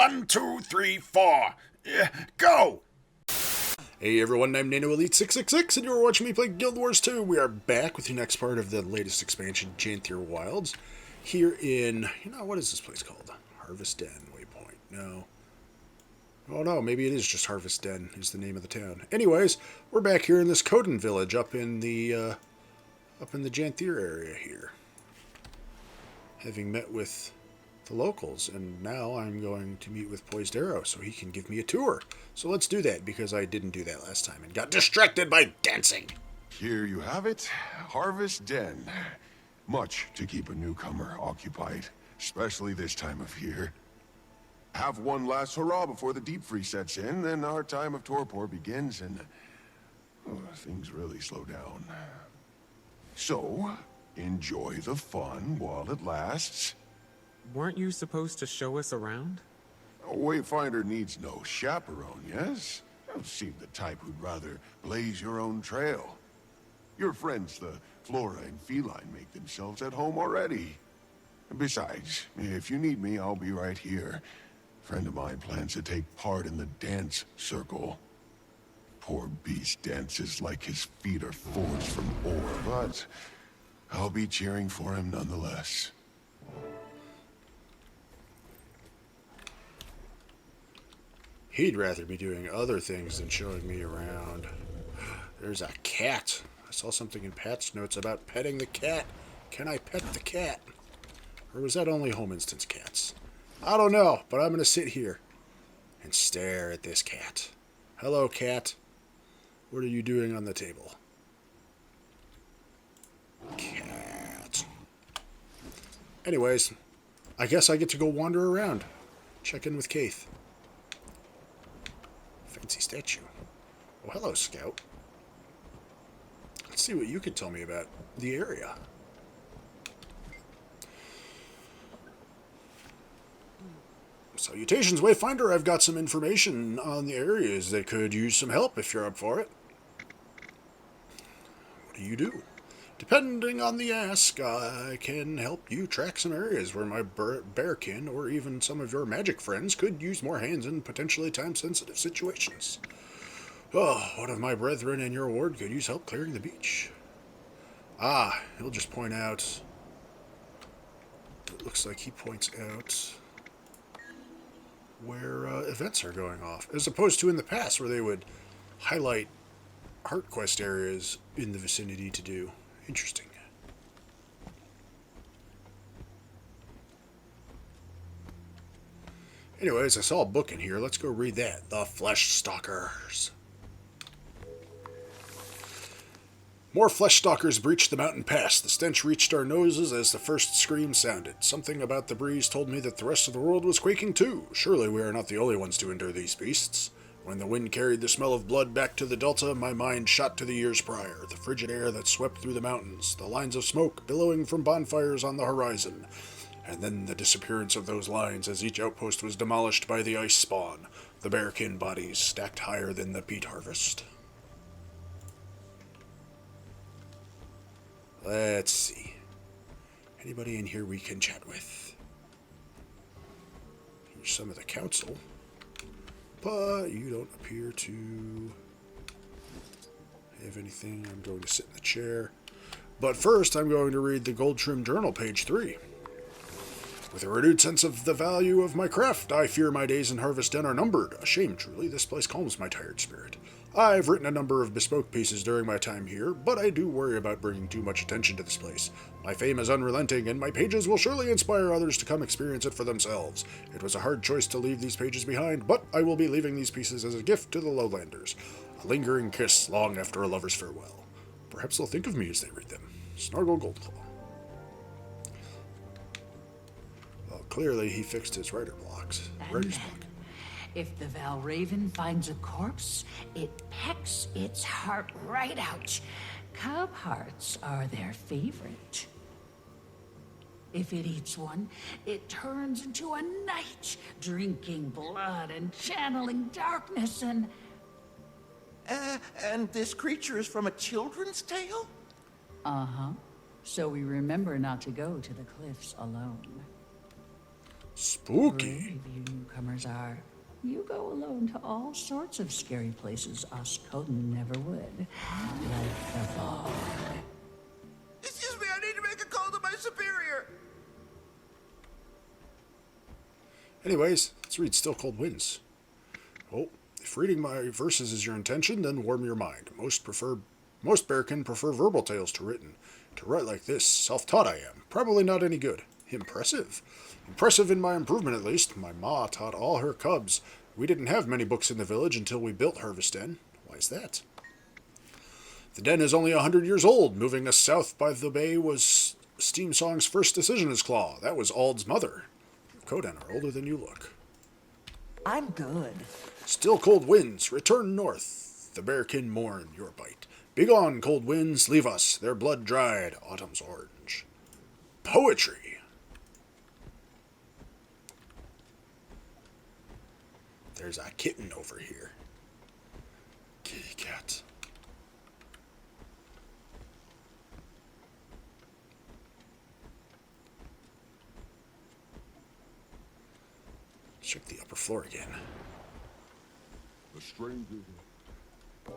1, 2, 3, 4. Go! Hey everyone, I'm NanoElite666, and you're watching me play Guild Wars 2. We are back with the next part of the latest expansion, Janthir Wilds. Here in, what is this place called? Harvest Den Waypoint. No. Oh no, maybe it is just Harvest Den is the name of the town. Anyways, we're back here in this Kodan village up in the Janthir area here. Having met with the locals, and now I'm going to meet with Poised Arrow so he can give me a tour. So let's do that, because I didn't do that last time and got distracted by dancing. Here you have it, Harvest Den. Much to keep a newcomer occupied, especially this time of year. Have one last hurrah before the deep freeze sets in, then our time of torpor begins and things really slow down. So, enjoy the fun while it lasts. Weren't you supposed to show us around? A wayfinder needs no chaperone, yes? You seem the type who'd rather blaze your own trail. Your friends, the flora and feline, make themselves at home already. Besides, if you need me, I'll be right here. A friend of mine plans to take part in the dance circle. Poor beast dances like his feet are forged from ore, but I'll be cheering for him nonetheless. He'd rather be doing other things than showing me around. There's a cat. I saw something in Pat's notes about petting the cat. Can I pet the cat? Or was that only home instance cats? I don't know, but I'm going to sit here and stare at this cat. Hello, cat. What are you doing on the table? Cat. Anyways, I guess I get to go wander around. Check in with Keith. Fancy statue. Oh, hello, Scout. Let's see what you can tell me about the area. Salutations, Wayfinder. I've got some information on the areas that could use some help if you're up for it. What do you do? Depending on the ask, I can help you track some areas where my bearkin or even some of your magic friends could use more hands in potentially time-sensitive situations. Oh, one of my brethren in your ward could use help clearing the beach. Ah, he'll just point out... It looks like he points out where events are going off, as opposed to in the past where they would highlight heart quest areas in the vicinity to do. Interesting. Anyways, I saw a book in here. Let's go read that. The Flesh Stalkers. More flesh stalkers breached the mountain pass. The stench reached our noses as the first scream sounded. Something about the breeze told me that the rest of the world was quaking too. Surely we are not the only ones to endure these beasts. When the wind carried the smell of blood back to the delta, my mind shot to the years prior, the frigid air that swept through the mountains, the lines of smoke billowing from bonfires on the horizon, and then the disappearance of those lines as each outpost was demolished by the ice spawn, the bearkin bodies stacked higher than the peat harvest. Let's see. Anybody in here we can chat with? Here's some of the council. But you don't appear to have anything. I'm going to sit in the chair. But first, I'm going to read the Gold Trim Journal, page 3. With a renewed sense of the value of my craft, I fear my days in Harvest Den are numbered. A shame, truly. This place calms my tired spirit. I've written a number of bespoke pieces during my time here, but I do worry about bringing too much attention to this place. My fame is unrelenting, and my pages will surely inspire others to come experience it for themselves. It was a hard choice to leave these pages behind, but I will be leaving these pieces as a gift to the Lowlanders. A lingering kiss long after a lover's farewell. Perhaps they'll think of me as they read them. Snargle Goldclaw. Well, clearly he fixed his writer blocks. Writer's block. If the Valraven finds a corpse, it pecks its heart right out. Cub hearts are their favorite. If it eats one, it turns into a knight, drinking blood and channeling darkness and... And this creature is from a children's tale? Uh-huh. So we remember not to go to the cliffs alone. Spooky. Brave you newcomers are. You go alone to all sorts of scary places us kodan never would. Like the fog. Excuse me, I need to make a call to my superior. Anyways, let's read Still Cold Winds. Oh, if reading my verses is your intention, then warm your mind. Most bearkin prefer verbal tales to written. To write like this, self-taught I am. Probably not any good. Impressive. Impressive in my improvement, at least. My ma taught all her cubs. We didn't have many books in the village until we built Harvest Den. Why is that? The den is only 100 years old. Moving us south by the bay was Steam Song's first decision as Claw. That was Ald's mother. Kodan are older than you look. I'm good. Still cold winds, return north. The bearkin mourn your bite. Begone, cold winds, leave us. Their blood dried, autumn's orange. Poetry. There's a kitten over here. Kitty cat. Check the upper floor again. A stranger.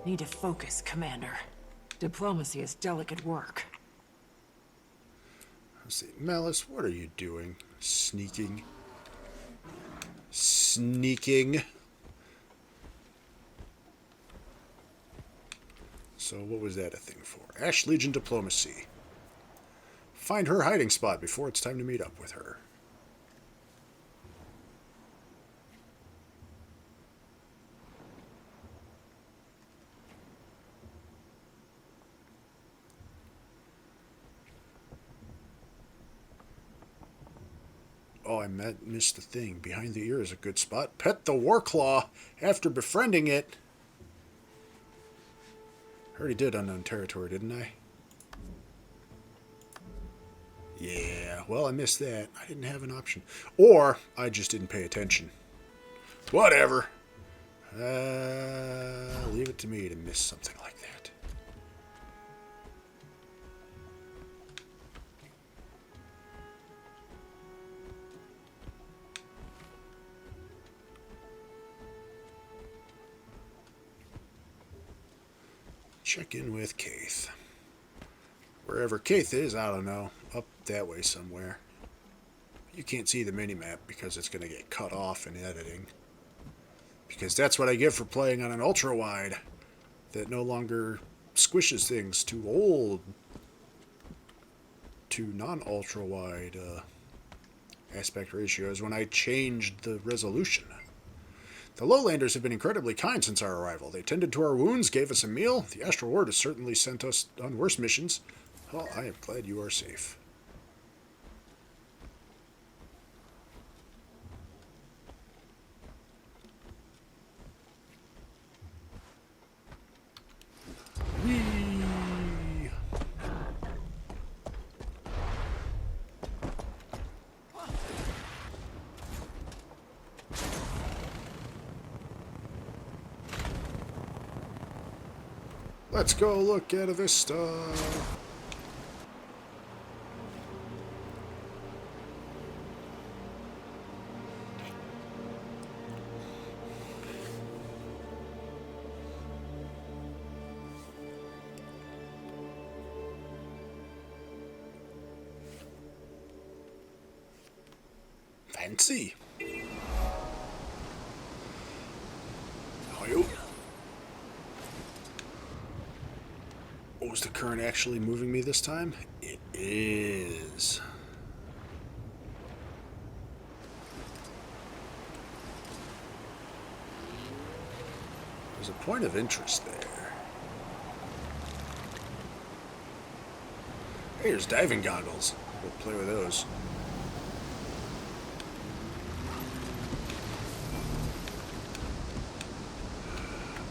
Need to focus, Commander. Diplomacy is delicate work. Let's see. Malice, what are you doing? Sneaking. Sneaking. So what was that a thing for? Ash Legion Diplomacy. Find her hiding spot before it's time to meet up with her. Oh, I missed the thing. Behind the ear is a good spot. Pet the Warclaw after befriending it. I already did Unknown Territory, didn't I? Yeah, well, I missed that. I didn't have an option. Or, I just didn't pay attention. Whatever. Leave it to me to miss something like that. Check in with Kaith. Wherever Kaith is, I don't know. Up that way somewhere. You can't see the minimap because it's going to get cut off in editing. Because that's what I get for playing on an ultra-wide that no longer squishes things too old to non-ultra-wide aspect ratios when I changed the resolution. The Lowlanders have been incredibly kind since our arrival. They tended to our wounds, gave us a meal. The Astral Ward has certainly sent us on worse missions. Well, I am glad you are safe. Whee! Let's go look at this stuff. Fancy. Oh, is the current actually moving me this time? It is. There's a point of interest there. Hey, there's diving goggles. We'll play with those.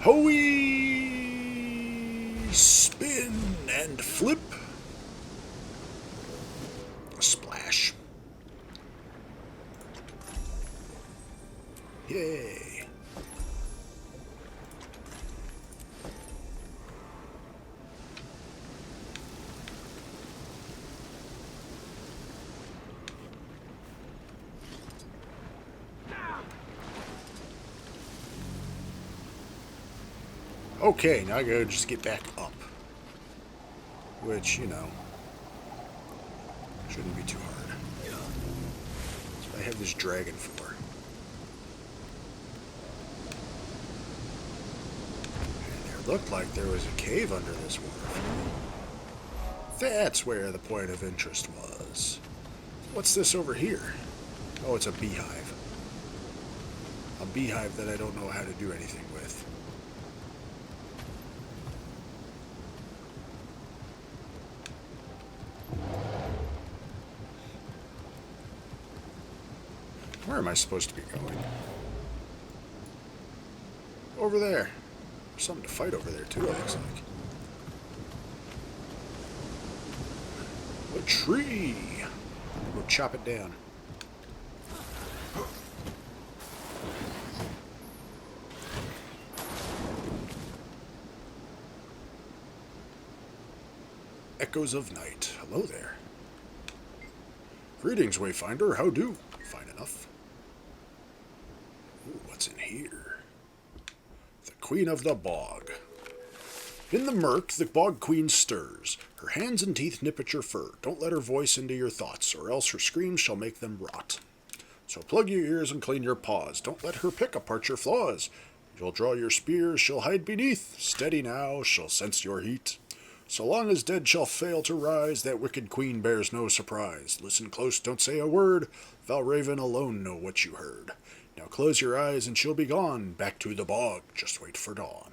Hoey! Spin and flip. Splash. Yay. Okay, now I gotta just get back up. Which, you know, shouldn't be too hard. That's what I have this dragon for. And there looked like there was a cave under this wharf. That's where the point of interest was. What's this over here? Oh, it's a beehive. A beehive that I don't know how to do anything with. Where am I supposed to be going? Over there. There's something to fight over there too, it looks like. A tree! We'll chop it down. Echoes of night. Hello there. Greetings, Wayfinder. How do? Fine enough. Ooh, what's in here? The Queen of the Bog. In the murk, the Bog Queen stirs. Her hands and teeth nip at your fur. Don't let her voice into your thoughts, or else her screams shall make them rot. So plug your ears and clean your paws. Don't let her pick apart your flaws. You'll draw your spears, she'll hide beneath. Steady now, she'll sense your heat. So long as dead shall fail to rise, that wicked queen bears no surprise. Listen close, don't say a word. Valraven alone know what you heard. Now close your eyes and she'll be gone. Back to the bog, just wait for dawn.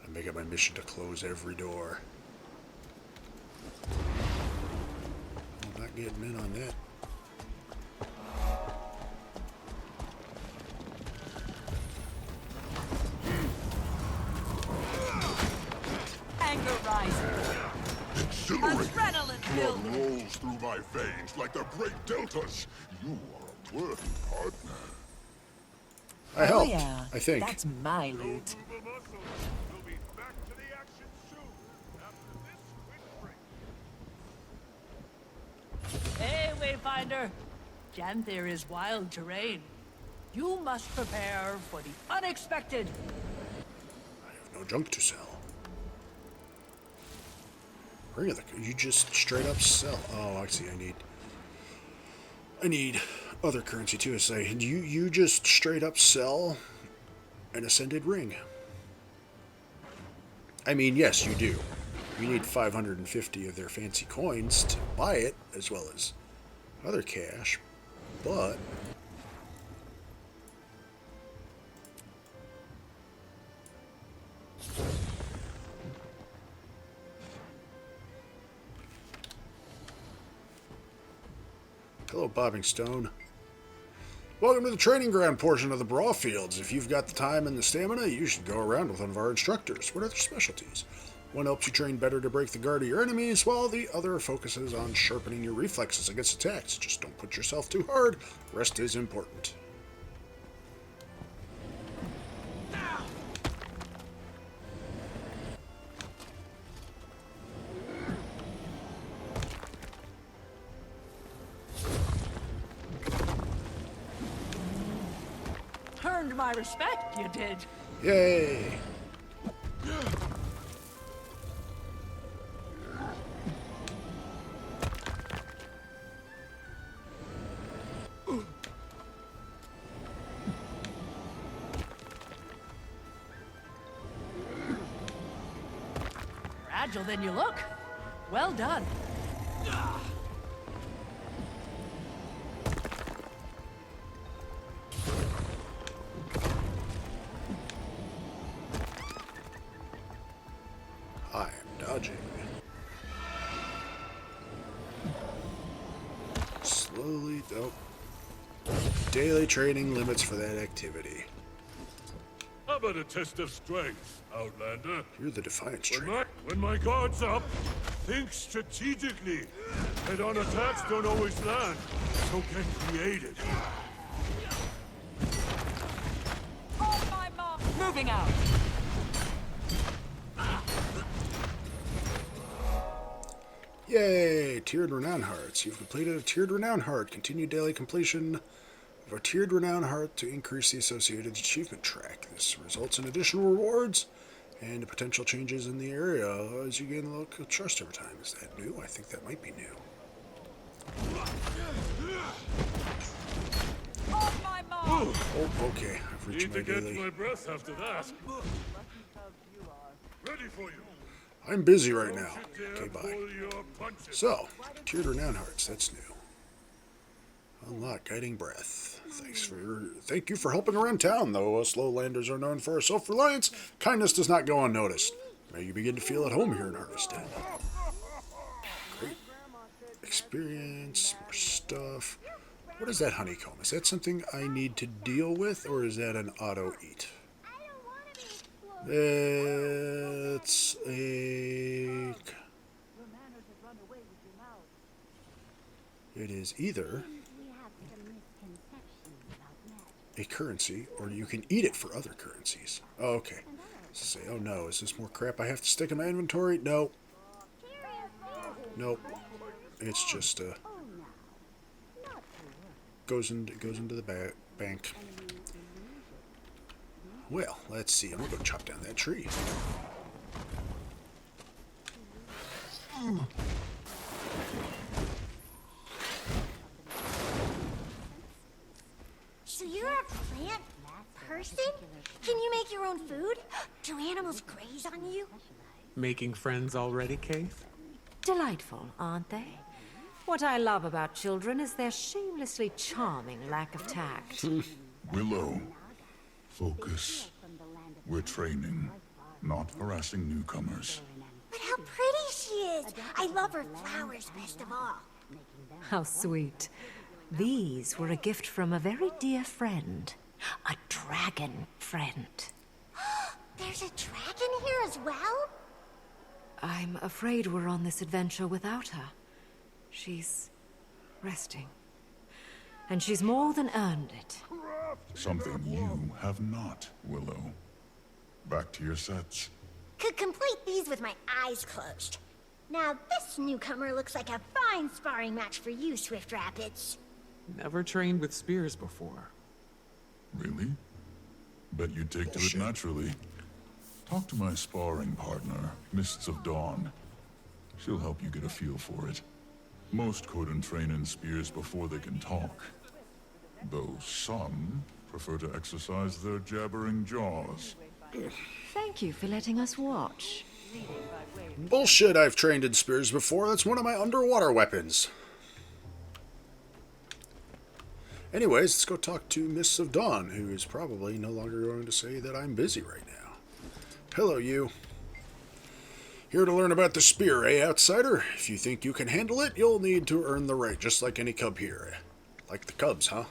I make it my mission to close every door. I'm not getting in on that. Anger rising. Exhilarating. Adrenaline Blood building. rolls through my veins like the great deltas. You are a worthy partner. I helped, yeah. I think. That's my loot. We'll be back to the action soon, after this quick break. Hey, Wayfinder. Janthir is wild terrain. You must prepare for the unexpected. I have no junk to sell. Bring it. You just straight up sell. Oh, I see. I need other currency too. I say you just straight up sell an ascended ring. I mean, yes, you do. You need 550 of their fancy coins to buy it, as well as other cash, but hello, Bobbing Stone. Welcome to the training ground portion of the Brawl Fields. If you've got the time and the stamina, you should go around with one of our instructors. What are their specialties? One helps you train better to break the guard of your enemies, while the other focuses on sharpening your reflexes against attacks. Just don't put yourself too hard. Rest is important. Earned my respect, you did. Yay! More agile than you look. Well done. I am dodging. Slowly, nope. Daily training limits for that activity. How about a test of strength, Outlander? You're the Defiance trainer. When my guard's up, think strategically. Head-on attacks don't always land, so get creative. On my mark. Moving out. Yay! Tiered Renown Hearts. You've completed a Tiered Renown Heart. Continue daily completion of a Tiered Renown Heart to increase the associated achievement track. This results in additional rewards and potential changes in the area as you gain local trust over time. Is that new? I think that might be new. Oh, okay. I've reached Need my to get daily. my breath after that. Ready for you. I'm busy right now. Don't you Okay, dare bye. pull your punches. So, Tiered Renown Hearts. That's new. Unlock Guiding Breath. Thank you for helping around town. Though us lowlanders are known for our self-reliance, kindness does not go unnoticed. May you begin to feel at home here in Harvestden. Great. Experience, more stuff. What is that honeycomb? Is that something I need to deal with, or is that an auto-eat? It's a... It is either a currency, or you can eat it for other currencies. Oh, okay. So say, oh no, is this more crap I have to stick in my inventory? No. Nope. It's just goes into the bank. Well, let's see. I'm gonna go chop down that tree. So you're a plant person? Can you make your own food? Do animals graze on you? Making friends already, Keith? Delightful, aren't they? What I love about children is their shamelessly charming lack of tact. Willow, focus. We're training, not harassing newcomers. But how pretty she is! I love her flowers best of all. How sweet. These were a gift from a very dear friend. A dragon friend. There's a dragon here as well? I'm afraid we're on this adventure without her. She's resting. And she's more than earned it. Something you have not, Willow. Back to your sets. Could complete these with my eyes closed. Now this newcomer looks like a fine sparring match for you, Swift Rapids. Never trained with spears before. Really? Bet you'd take to it naturally. Talk to my sparring partner, Mists of Dawn. She'll help you get a feel for it. Most kodan train in spears before they can talk. Though some prefer to exercise their jabbering jaws. Thank you for letting us watch. Bullshit, I've trained in spears before. That's one of my underwater weapons. Anyways, let's go talk to Mists of Dawn, who is probably no longer going to say that I'm busy right now. Hello, you. Here to learn about the spear, eh, outsider? If you think you can handle it, you'll need to earn the right, just like any cub here. Like the cubs, huh?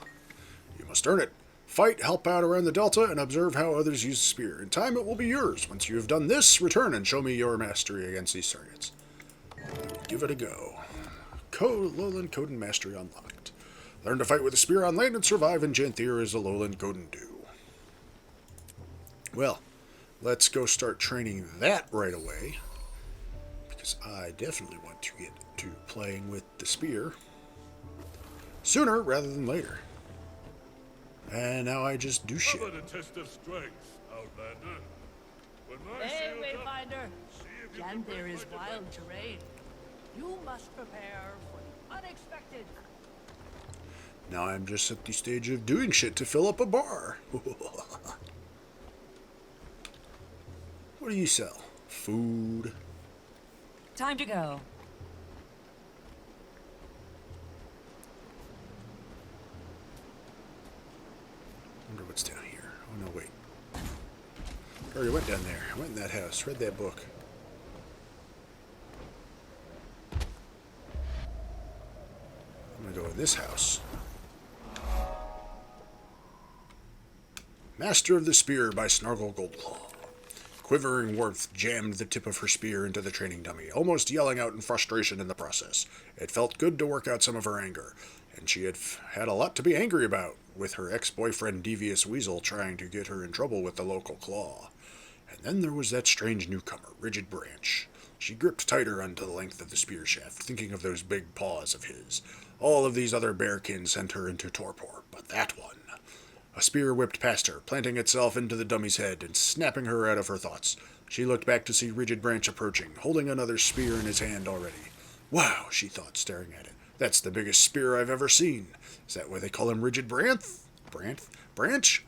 You must earn it. Fight, help out around the Delta, and observe how others use the spear. In time, it will be yours. Once you have done this, return and show me your mastery against these targets. Give it a go. Lowland Kodan Mastery unlocked. Learn to fight with a spear on land and survive in Janthir as a Lowland Kodan do. Well, let's go start training that right away. Because I definitely want to get to playing with the spear sooner rather than later. And now I just do shit. How about a test of strength, Outlander? When my Hey, shields up, Wayfinder! see if you can Janthir break is my wild defense. terrain. You must prepare for the unexpected. Now I'm just at the stage of doing shit to fill up a bar. What do you sell? Food. Time to go. Wonder what's down here. Oh no, wait. I already went down there. I went in that house. Read that book. I'm gonna go in this house. Master of the Spear by Snargle Goldclaw. Quivering warmth jammed the tip of her spear into the training dummy, almost yelling out in frustration in the process. It felt good to work out some of her anger, and she had a lot to be angry about, with her ex-boyfriend Devious Weasel trying to get her in trouble with the local claw. And then there was that strange newcomer, Rigid Branch. She gripped tighter onto the length of the spear shaft, thinking of those big paws of his. All of these other bearkin sent her into torpor, but that one... A spear whipped past her, planting itself into the dummy's head and snapping her out of her thoughts. She looked back to see Rigid Branch approaching, holding another spear in his hand already. Wow, she thought, staring at it. That's the biggest spear I've ever seen. Is that why they call him Rigid Branch? Branch?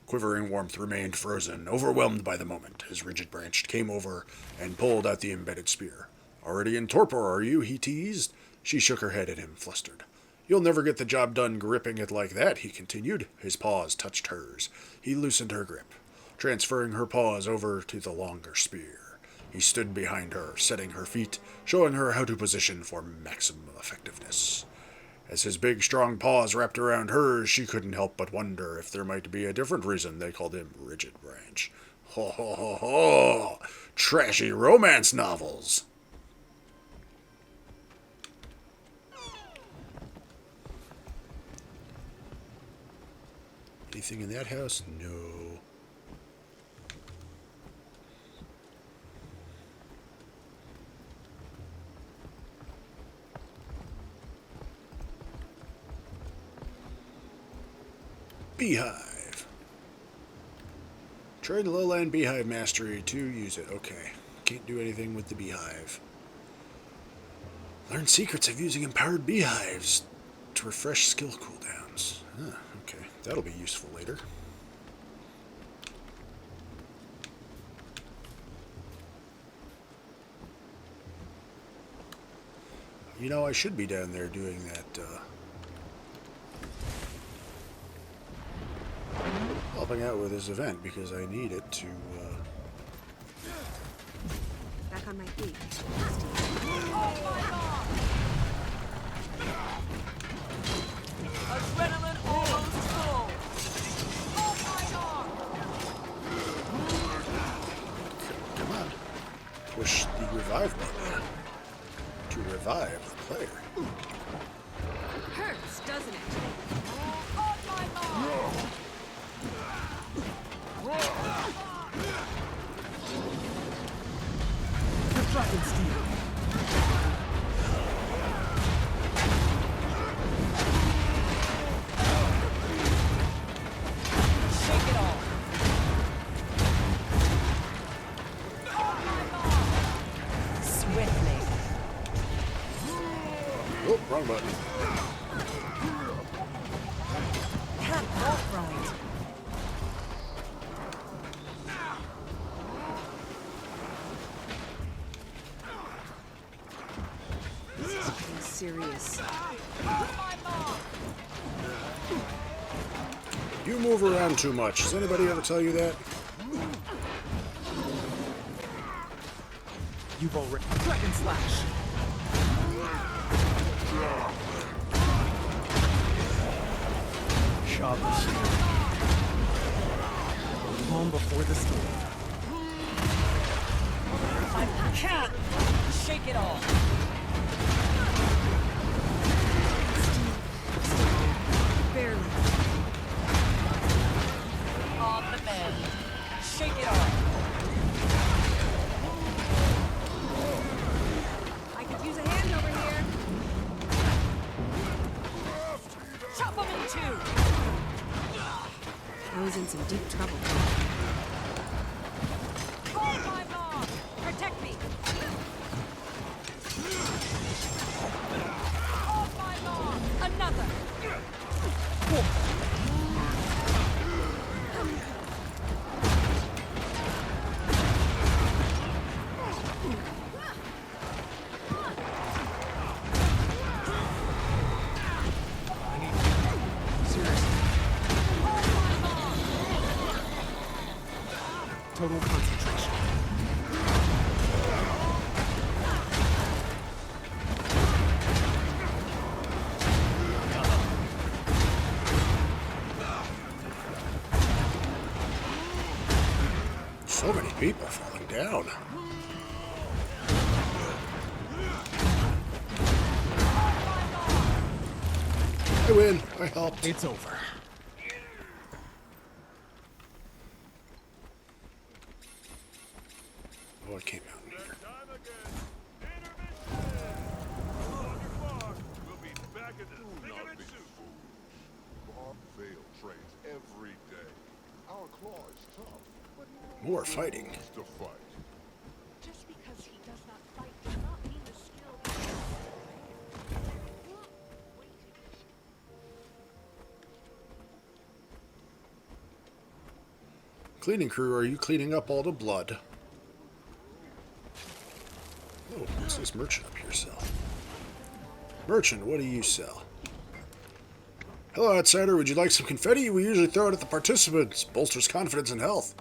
Quivering warmth remained frozen, overwhelmed by the moment, as Rigid Branch came over and pulled out the embedded spear. Already in torpor, are you? He teased. She shook her head at him, flustered. You'll never get the job done gripping it like that, he continued. His paws touched hers. He loosened her grip, transferring her paws over to the longer spear. He stood behind her, setting her feet, showing her how to position for maximum effectiveness. As his big, strong paws wrapped around hers, she couldn't help but wonder if there might be a different reason they called him Rigid Branch. Ho ho ho ho! Trashy romance novels! Anything in that house? No. Beehive. Try the lowland beehive mastery to use it. Okay. Can't do anything with the beehive. Learn secrets of using empowered beehives to refresh skill cooldowns. Huh, okay. That'll be useful later. You know, I should be down there doing that, helping out with this event, because I need it to, Back on my feet. Adrenaline almost full. Oh my god! come on, push the revive button to revive the player. Hurts, doesn't it? Oh my god! Shake it off. Swiftly. Oh, wrong button. Can't walk right. Serious. You move around too much. Does anybody ever tell you that? You've already... Dragon Slash! Shabbos. Calm before the storm. I can't shake it off. Barely. On the mend. Shake it off. I could use a hand over here. Chop them in two. I was in some deep trouble. Oh my god! Protect me. Oh my god! Another. Total concentration. So many people falling down. I win. I helped. It's over. Oh, it came out in here. More fighting. To fight. Just because he does not fight does not mean the skill is Cleaning crew, are you cleaning up all the blood? Oh, what's this merchant up here sell? Merchant, what do you sell? Hello, outsider. Would you like some confetti? We usually throw it at the participants. Bolsters confidence and health.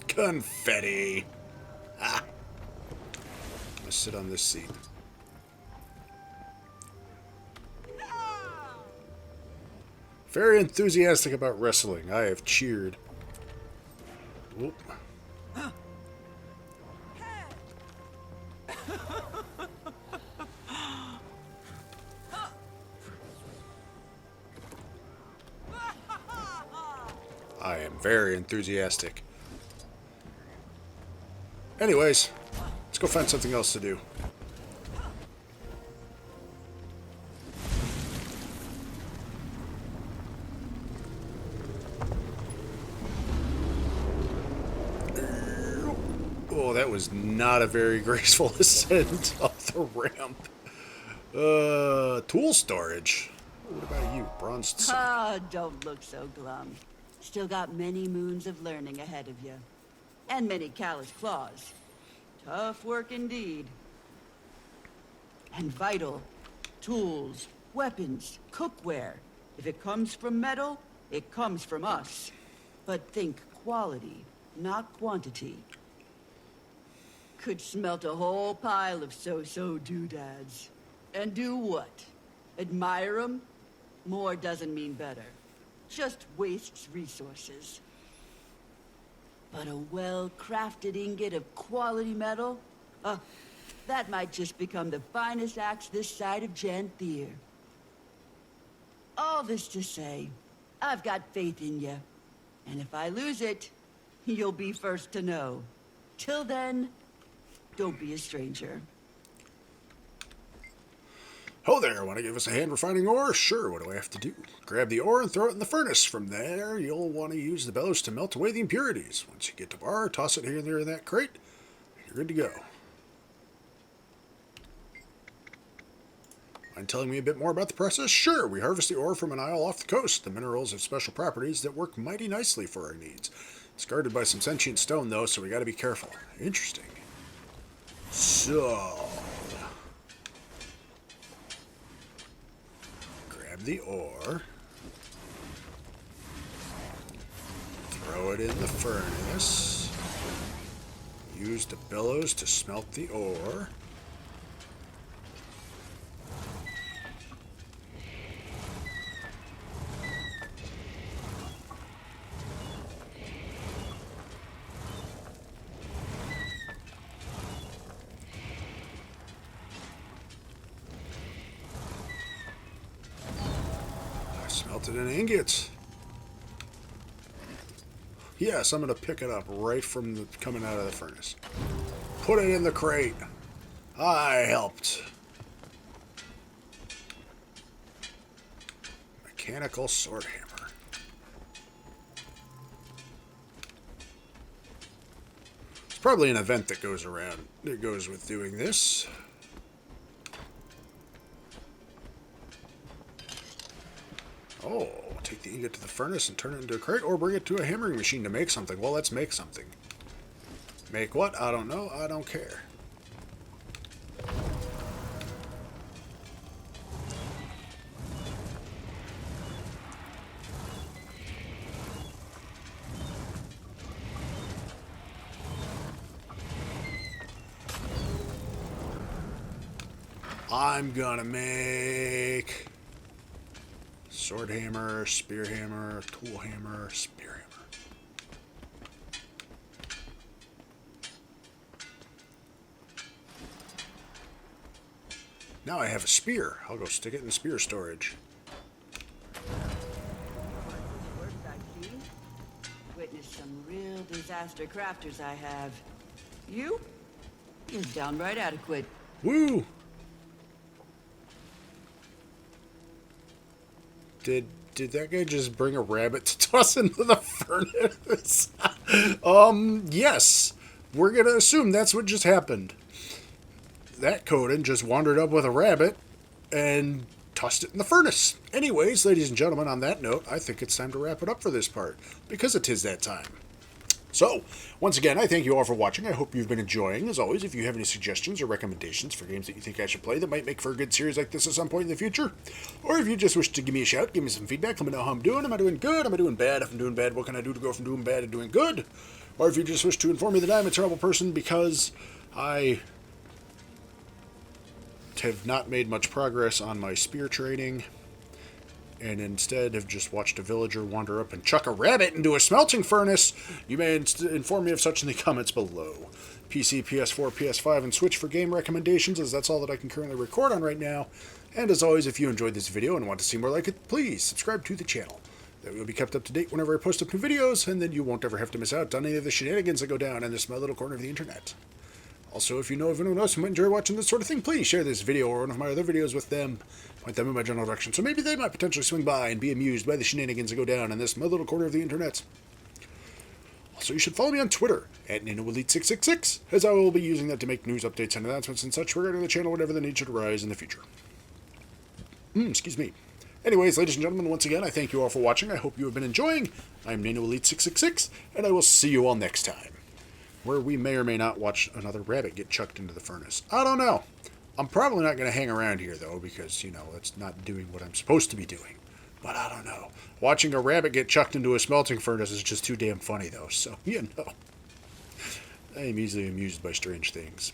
Confetti. Ah. I'm gonna sit on this seat. Very enthusiastic about wrestling. I have cheered. Whoop. I am very enthusiastic. Anyways, let's go find something else to do. Oh, that was not a very graceful ascent off the ramp. Tool storage. What about you? Bronzed sun. Ah, don't look so glum. Still got many moons of learning ahead of you. And many callous claws. Tough work indeed. And vital. Tools, weapons, cookware. If it comes from metal, it comes from us. But think quality, not quantity. Could smelt a whole pile of so-so doodads. And do what? Admire 'em? More doesn't mean better. Just wastes resources. But a well-crafted ingot of quality metal? That might just become the finest axe this side of Janthir. All this to say, I've got faith in you. And if I lose it, you'll be first to know. Till then, don't be a stranger. Ho there, want to give us a hand refining ore? Sure, what do I have to do? Grab the ore and throw it in the furnace. From there, you'll want to use the bellows to melt away the impurities. Once you get to bar, toss it here and there in that crate, and you're good to go. Mind telling me a bit more about the process? Sure, we harvest the ore from an isle off the coast. The minerals have special properties that work mighty nicely for our needs. It's guarded by some sentient stone, though, so we gotta be careful. Interesting. So... grab the ore. Throw it in the furnace. Use the bellows to smelt the ore. Smelted in ingots. Yes, I'm going to pick it up right from the coming out of the furnace. Put it in the crate. I helped. Mechanical sword hammer. It's probably an event that goes around that goes with doing this. Oh, take the ingot to the furnace and turn it into a crate, or bring it to a hammering machine to make something. Well, let's make something. Make what? I don't know. I don't care. I'm gonna make... sword hammer, spear hammer, tool hammer, spear hammer. Now I have a spear. I'll go stick it in spear storage. Witness some real disaster crafters I have. You're downright adequate. Woo! Did that guy just bring a rabbit to toss into the furnace? Yes. We're going to assume that's what just happened. That kodan just wandered up with a rabbit and tossed it in the furnace. Anyways, ladies and gentlemen, on that note, I think it's time to wrap it up for this part, because it is that time. So, once again, I thank you all for watching. I hope you've been enjoying. As always, if you have any suggestions or recommendations for games that you think I should play that might make for a good series like this at some point in the future, or if you just wish to give me a shout, give me some feedback, let me know how I'm doing. Am I doing good? Am I doing bad? If I'm doing bad, what can I do to go from doing bad to doing good? Or if you just wish to inform me that I'm a terrible person because I have not made much progress on my spear training, and instead have just watched a villager wander up and chuck a rabbit into a smelting furnace, you may inform me of such in the comments below. PC, PS4, PS5, and Switch for game recommendations, as that's all that I can currently record on right now. And as always, if you enjoyed this video and want to see more like it, please subscribe to the channel. That way you'll be kept up to date whenever I post up new videos, and then you won't ever have to miss out on any of the shenanigans that go down in this small little corner of the internet. Also, if you know of anyone else who might enjoy watching this sort of thing, please share this video or one of my other videos with them. Point them in my general direction, so maybe they might potentially swing by and be amused by the shenanigans that go down in this my little corner of the internet. Also, you should follow me on Twitter, at NanoElite666, as I will be using that to make news updates and announcements and such regarding the channel whenever the need should arise in the future. Excuse me. Anyways, ladies and gentlemen, once again, I thank you all for watching. I hope you have been enjoying. I'm NanoElite666, and I will see you all next time, where we may or may not watch another rabbit get chucked into the furnace. I don't know. I'm probably not going to hang around here, though, because, you know, it's not doing what I'm supposed to be doing. But I don't know. Watching a rabbit get chucked into a smelting furnace is just too damn funny, though. So, you know. I am easily amused by strange things.